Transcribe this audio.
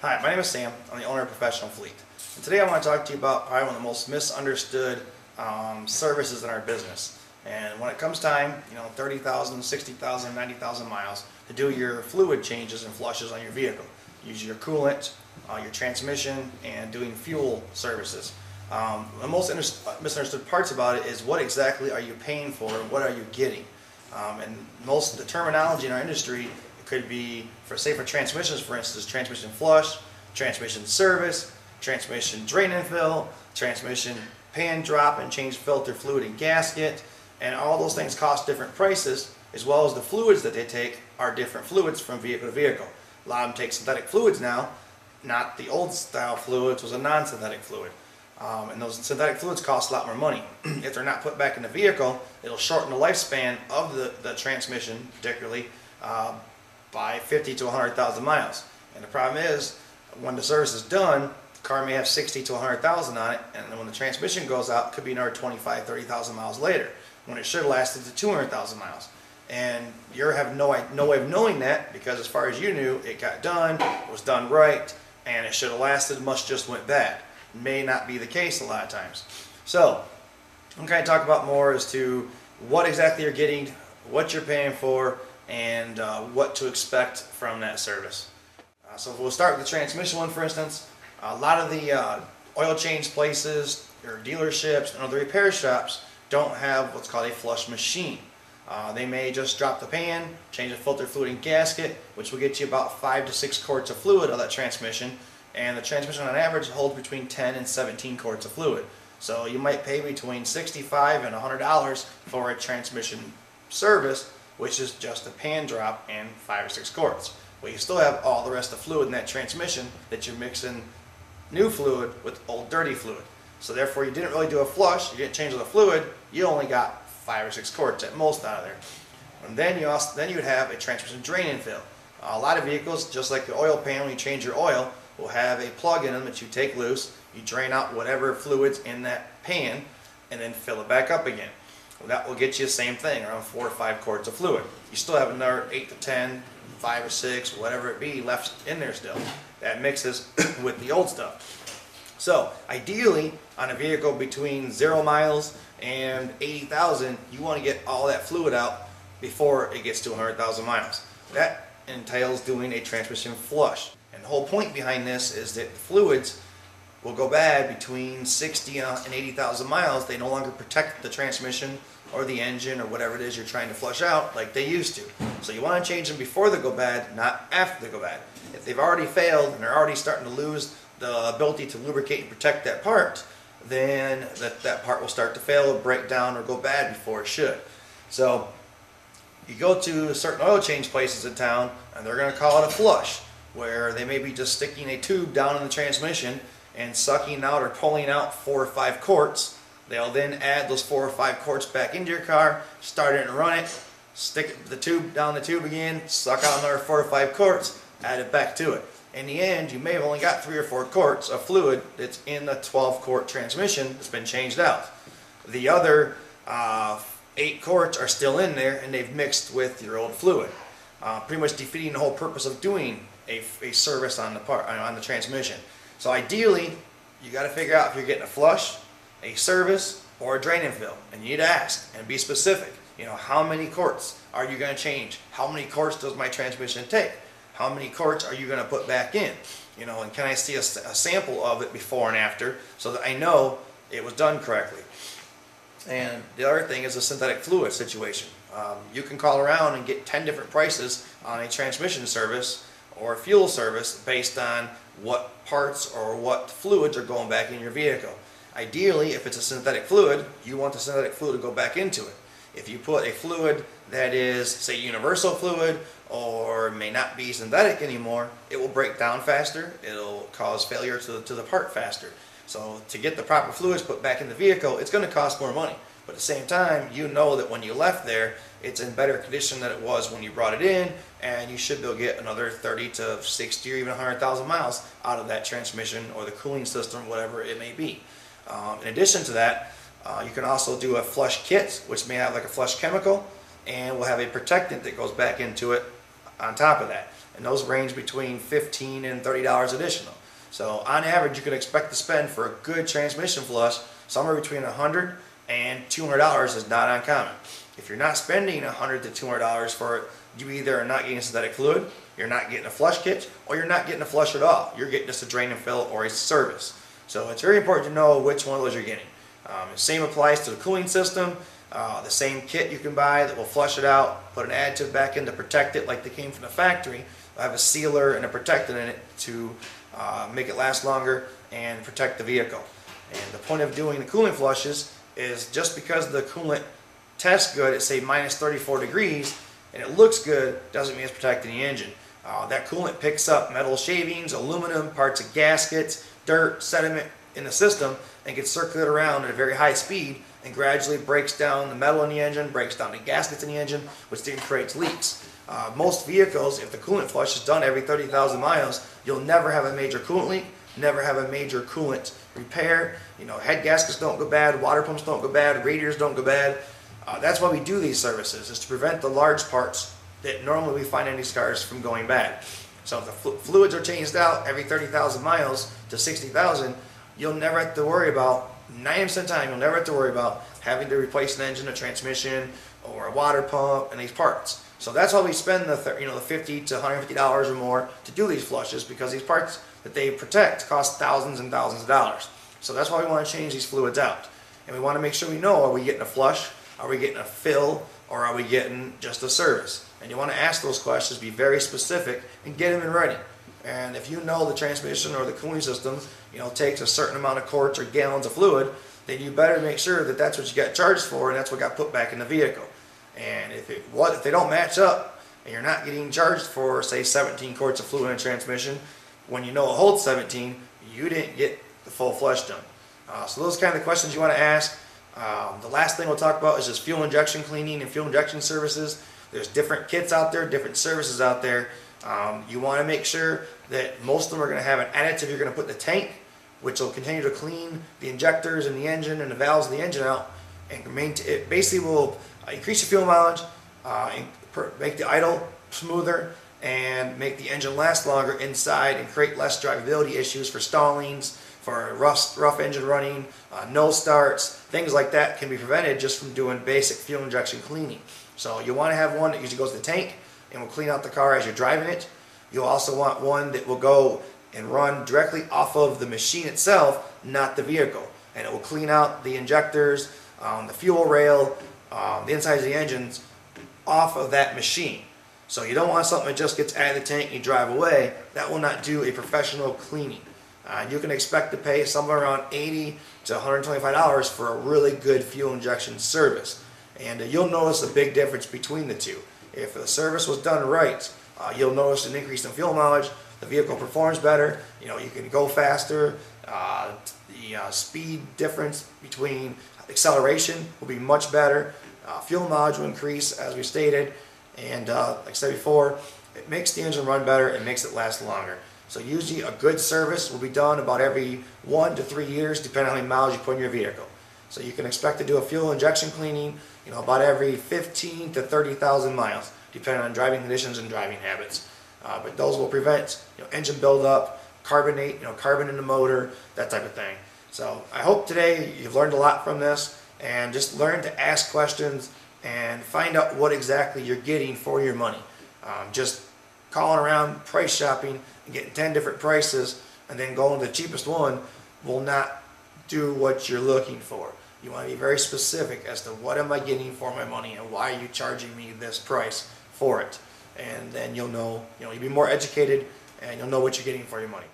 Hi, my name is Sam. I'm the owner of Professional Fleet. And today I want to talk to you about probably one of the most misunderstood services in our business. And when it comes time, 30,000, 60,000, 90,000 miles to do your fluid changes and flushes on your vehicle. Use your coolant, your transmission, and doing fuel services. The most misunderstood parts about it is what exactly are you paying for and what are you getting? And most of the terminology in our industry could be, for transmissions, for instance, transmission flush, transmission service, transmission drain and fill, transmission pan drop and change filter fluid and gasket, and all those things cost different prices, as well as the fluids that they take are different fluids from vehicle to vehicle. A lot of them take synthetic fluids now, not the old style fluids, was a non-synthetic fluid. And those synthetic fluids cost a lot more money. If they're not put back in the vehicle, it'll shorten the lifespan of the transmission, particularly by 50 to 100,000 miles. And the problem is, when the service is done, the car may have 60 to 100,000 on it, and then when the transmission goes out, it could be another 25, 30,000 miles later, when it should have lasted to 200,000 miles. And you have no way of knowing that, because as far as you knew, it got done, it was done right, and it should have lasted, must just went bad. May not be the case a lot of times. So I'm going to talk about more as to what exactly you're getting, what you're paying for, and what to expect from that service. So we'll start with the transmission one, for instance. A lot of the oil change places or dealerships and other repair shops don't have what's called a flush machine. They may just drop the pan, change the filter fluid and gasket, which will get you about 5 to 6 quarts of fluid of that transmission. And the transmission on average holds between 10 and 17 quarts of fluid. So you might pay between $65 and $100 for a transmission service, which is just a pan drop and 5 or 6 quarts. Well, you still have all the rest of the fluid in that transmission that you're mixing new fluid with old dirty fluid. So therefore you didn't really do a flush, you didn't change all the fluid, you only got 5 or 6 quarts at most out of there. And then you would have a transmission drain and fill. A lot of vehicles, just like the oil pan, when you change your oil, will have a plug in them that you take loose, you drain out whatever fluids in that pan, and then fill it back up again. Well, that will get you the same thing, around 4 or 5 quarts of fluid. You still have another 8 to 10, 5 or 6, whatever it be, left in there still. That mixes with the old stuff. So ideally, on a vehicle between 0 miles and 80,000, you want to get all that fluid out before it gets to 100,000 miles. That entails doing a transmission flush. And the whole point behind this is that the fluids will go bad between 60 and 80,000 miles. They no longer protect the transmission or the engine or whatever it is you're trying to flush out like they used to. So you want to change them before they go bad, not after they go bad. If they've already failed and they're already starting to lose the ability to lubricate and protect that part, then that part will start to fail or break down or go bad before it should. So you go to certain oil change places in town and they're going to call it a flush, where they may be just sticking a tube down in the transmission and sucking out or pulling out 4 or 5 quarts. They'll then add those 4 or 5 quarts back into your car, start it and run it, stick the tube down the tube again, suck out another 4 or 5 quarts, add it back to it. In the end, you may have only got 3 or 4 quarts of fluid that's in the 12-quart transmission that's been changed out. The other 8 quarts are still in there and they've mixed with your old fluid, pretty much defeating the whole purpose of doing a service on the transmission. So ideally, you got to figure out if you're getting a flush, a service, or a drain and fill, and you need to ask and be specific. How many quarts are you going to change? How many quarts does my transmission take? How many quarts are you going to put back in? And can I see a sample of it before and after so that I know it was done correctly? And the other thing is a synthetic fluid situation. You can call around and get 10 different prices on a transmission service or fuel service based on what parts or what fluids are going back in your vehicle. Ideally, if it's a synthetic fluid, you want the synthetic fluid to go back into it. If you put a fluid that is, say, universal fluid or may not be synthetic anymore, it will break down faster, it'll cause failure to the part faster. So to get the proper fluids put back in the vehicle, it's going to cost more money. But at the same time, you know that when you left there, it's in better condition than it was when you brought it in, and you should be able to get another 30 to 60 or even 100,000 miles out of that transmission or the cooling system, whatever it may be. In addition to that, you can also do a flush kit, which may have like a flush chemical, and will have a protectant that goes back into it on top of that. and those range between $15 and $30 additional. So on average, you can expect to spend for a good transmission flush somewhere between $100 and $200 is not uncommon. If you're not spending $100 to $200 for it, you either are not getting synthetic fluid, you're not getting a flush kit, or you're not getting a flush at all. You're getting just a drain and fill or a service. So it's very important to know which one of those you're getting. The same applies to the cooling system. The same kit you can buy that will flush it out, put an additive back in to protect it like they came from the factory. They'll have a sealer and a protectant in it to make it last longer and protect the vehicle. And the point of doing the cooling flushes is just because the coolant tests good at say minus 34 degrees and it looks good doesn't mean it's protecting the engine. That coolant picks up metal shavings, aluminum, parts of gaskets, dirt, sediment in the system and gets circulated around at a very high speed and gradually breaks down the metal in the engine, breaks down the gaskets in the engine, which then creates leaks. Most vehicles, if the coolant flush is done every 30,000 miles, you'll never have a major coolant leak, never have a major coolant repair. You know, head gaskets don't go bad, water pumps don't go bad, radiators don't go bad. That's why we do these services, is to prevent the large parts that normally we find in these cars from going bad. So if the fluids are changed out every 30,000 miles to 60,000, you'll never have to worry about, 90% of the time, you'll never have to worry about having to replace an engine, a transmission, or a water pump, and these parts. So that's why we spend the $50 to $150 or more to do these flushes, because these parts that they protect cost thousands and thousands of dollars. So that's why we want to change these fluids out. And we want to make sure we know, are we getting a flush, are we getting a fill, or are we getting just a service? And you want to ask those questions, be very specific, and get them in writing. And if you know the transmission or the cooling system, takes a certain amount of quarts or gallons of fluid, then you better make sure that that's what you got charged for and that's what got put back in the vehicle. And if they don't match up and you're not getting charged for, say, 17 quarts of fluid in a transmission, when you know it holds 17, you didn't get the full flush done. So those are kind of the questions you want to ask. The last thing we'll talk about is just fuel injection cleaning and fuel injection services. There's different kits out there, different services out there. You want to make sure that most of them are going to have an additive you're going to put in the tank, which will continue to clean the injectors and the engine and the valves of the engine out, and it basically will increase your fuel mileage, make the idle smoother, and make the engine last longer inside and create less drivability issues for stallings, for rough engine running, no starts, things like that can be prevented just from doing basic fuel injection cleaning. So you want to have one that usually goes to the tank and will clean out the car as you're driving it. You'll also want one that will go and run directly off of the machine itself, not the vehicle. And it will clean out the injectors, the fuel rail, the insides of the engines off of that machine. So you don't want something that just gets out of the tank and you drive away. That will not do a professional cleaning. You can expect to pay somewhere around $80 to $125 for a really good fuel injection service. And you'll notice a big difference between the two. If the service was done right, you'll notice an increase in fuel mileage. The vehicle performs better. You can go faster. The speed difference between acceleration will be much better. Fuel mileage will increase, as we stated. And like I said before, it makes the engine run better. It makes it last longer. So usually a good service will be done about every 1 to 3 years, depending on how many miles you put in your vehicle. So you can expect to do a fuel injection cleaning, about every 15 to 30,000 miles, depending on driving conditions and driving habits. But those will prevent engine buildup, carbon in the motor, that type of thing. So I hope today you've learned a lot from this, and just learn to ask questions and find out what exactly you're getting for your money. Just calling around, price shopping, and getting 10 different prices, and then going to the cheapest one will not do what you're looking for. You want to be very specific as to what am I getting for my money and why are you charging me this price for it. And then you'll know, you'll be more educated and you'll know what you're getting for your money.